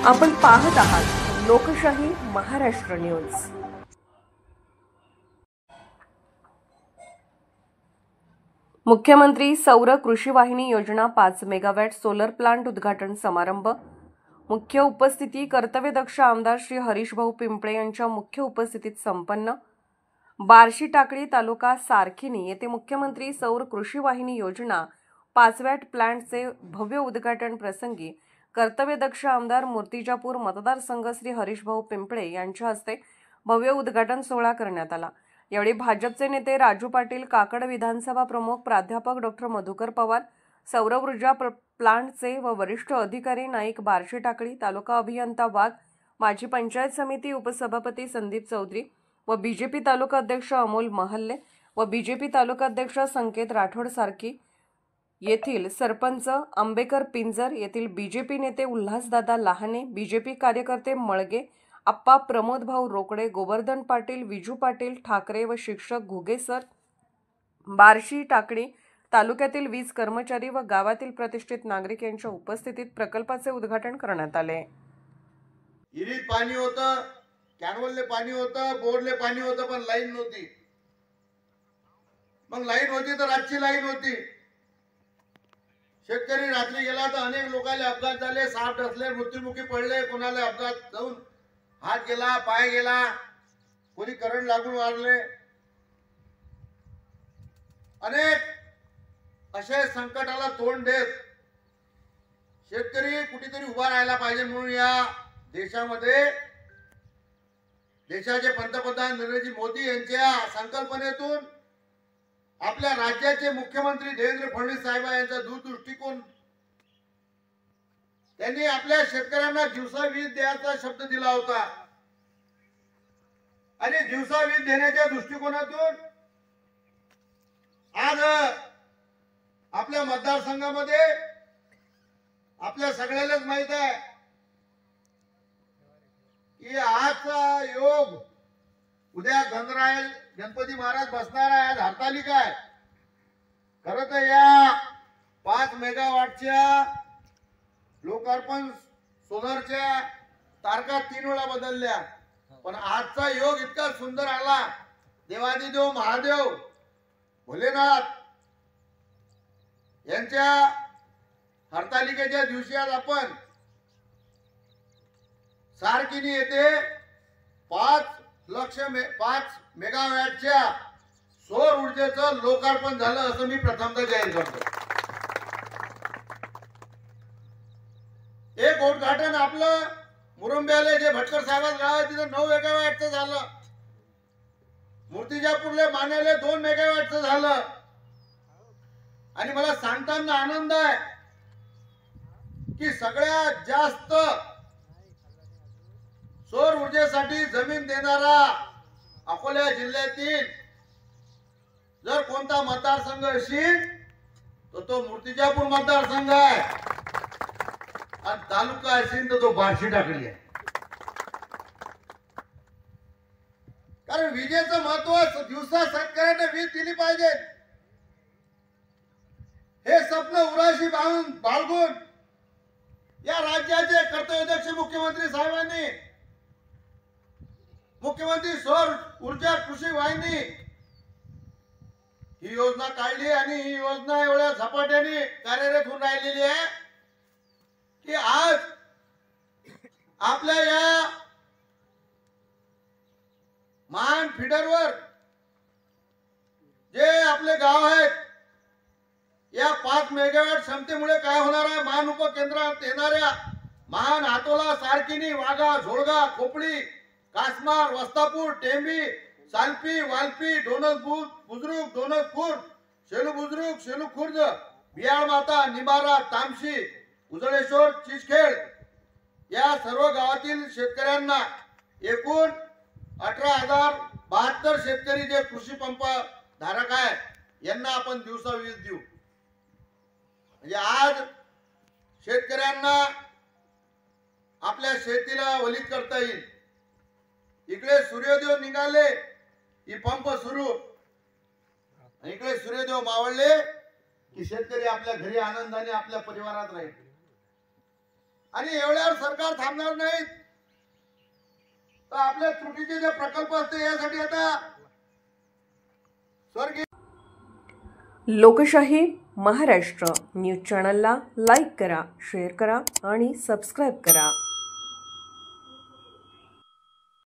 आपण पाहत आहात लोकशाही महाराष्ट्र न्यूज। मुख्यमंत्री सौर कृषी वाहिनी योजना 5 मेगावॅट सोलर प्लांट उद्घाटन समारंभ। मुख्य उपस्थिती कर्तव्यदक्ष आमदार श्री हरीश भाऊ पिंपळे यांच्या मुख्य उपस्थितीत संपन्न। बार्शी टाकळी तालुका सारखिनी येथे मुख्यमंत्री सौर कृषी वाहिनी योजना 5 वॅट प्लांटचे भव्य उद्घाटन प्रसंगी कर्तव्यदक्ष आमदार मूर्तिजापूर मतदारसंघ श्री हरीश भाऊ पिंपळे यांच्या हस्ते भव्य उद्घाटन सोहळा करण्यात आला। यावेळी भाजपचे नेते राजू पाटील, काकड विधानसभा प्रमुख प्राध्यापक डॉक्टर मधुकर पवार, सौर ऊर्जा प्लांटचे व वरिष्ठ अधिकारी नाईक, बार्शी टाकळी तालुका अभियंता वाघ, माजी पंचायत समिती उपसभापती संदीप चौधरी व बीजेपी तालुका अध्यक्ष अमोल महल्ले व बीजेपी तालुका अध्यक्ष संकेत राठोड सारखी येथील सरपंच आंबेकर पिंजर, येथील बीजेपी नेते उल्हासदादा लहाने, बीजेपी कार्यकर्ते मळगे आप्पा, प्रमोद भाऊ रोकडे, गोवर्धन पाटील, विजू पाटील ठाकरे व शिक्षक घुगे सर, बार्शी टाकळी तालुक्यातील वीज कर्मचारी व गावातील प्रतिष्ठित नागरिक यांच्या उपस्थितीत प्रकल्पाचे उद्घाटन करण्यात आले। इरीत पाणी होतं, कॅनवलले पाणी होतं, बोरले पाणी होतं, पण लाईन नव्हती। मग लाईन होती तर रातची लाईन होती। शेतकरी रात्री गेला तर अनेक लोकांना अपघात झाले, साप डसले, मृत्युमुखी पडले, कोणाला अपघात जाऊन हात गेला, पाय गेला, कोणी करंट लागून वारले। अनेक असे संकटाला तोंड देत शेतकरी कुठेतरी उभा राहायला पाहिजे म्हणून या देशामध्ये देशाचे पंतप्रधान नरेंद्र मोदी यांच्या संकल्पनेतून आपल्या राज्याचे मुख्यमंत्री देवेंद्र फडणवीस साहेब यांचा दूरदृष्टिकोन, त्यांनी आपल्या शेतकऱ्यांना दिवसा वीज द्यायचा शब्द दिला होता आणि दिवसा वीज देण्याच्या दृष्टिकोनातून आज आपल्या मतदारसंघामध्ये आपल्या सगळ्यांनाच माहित आहे की आजचा योग उद्या गणराय गणपती महाराज बसणार आहे, आज हरतालिका आहे। खरं तर या 5 मेगावॅटच्या लोकार्पण सोलरच्या तारखा 3 वेळा बदलल्या, पण आजचा योग इतका सुंदर आला। देवादिदेव महादेव भोलेनाथ यांच्या हरतालिकेच्या दिवशी आज आपण सारखिनी येथे 5 मेगावॅटच्या सौर ऊर्जेचं लोकार्पण झालं असं मी प्रथमतः जाहीर करतो। एक उद्घाटन आपलं मुरुंब्याले जे भटकर साहेब गाव आहे तिथं 9 मेगावॅटचं झालं, मूर्तिजापूरले मानेले 2 मेगावॅटचं झालं आणि मला सांगताना आनंद आहे की सगळ्यात जास्त सौर ऊर्जेसाठी जमीन देणारा अकोला जिल्ह्यातील जर कोणता मतदारसंघ असेल तर तो मूर्तिजापूर मतदारसंघ आहे आणि तालुका असेल तर तो बार्शी टाकळी आहे। कारण विजेचं महत्व दिवसा शेतकऱ्यांना वीज दिली पाहिजे हे स्वप्न उराशी बाळगून या राज्याचे कर्तव्यदक्ष मुख्यमंत्री साहेबांनी मुख्यमंत्री सौर ऊर्जा कृषी वाहिनी ही योजना काढली आणि ही योजना एवढ्या झपाट्याने कार्यरत होऊन राहिलेली आहे की आज आपल्या या महान फिडरवर जे आपले गाव आहेत या 5 मेगावॅट क्षमतेमुळे काय होणार आहे, महान उपकेंद्रात येणाऱ्या महान हातोला, सारखिनी, वाघा, झोळगा, खोपडी, कासमार, वस्तापूर, टेंबी, सालपी, वालपी, बुजुर्ग, खुर्द, शेलू बुजुर्ग, शेलू खुर्द, बियाळ माता, निबारा, तामशी, उजळेश्वर, चिचखेड या सर्व गावातील शेतकऱ्यांना एकूण 18,072 शेतकरी जे कृषी पंप धारक आहेत यांना आपण दिवसा वीज देऊ। म्हणजे आज शेतकऱ्यांना आपल्या शेतीला वलित करता येईल। इकडे सूर्यदेव निघाले ही पंप सुरू, इकडे सूर्यदेव मावळले की शेतकरी आपल्या घरी आनंदाने आपल्या परिवारात राहील। आणि एवढ्यावर सरकार थांबणार नाहीत. तर आपल्या त्रुटीचे जे प्रकल्प असते यासाठी आता स्वर्गीय लोकशाही महाराष्ट्र न्यूज चॅनलला लाईक करा, शेअर करा आणि सबस्क्राईब करा.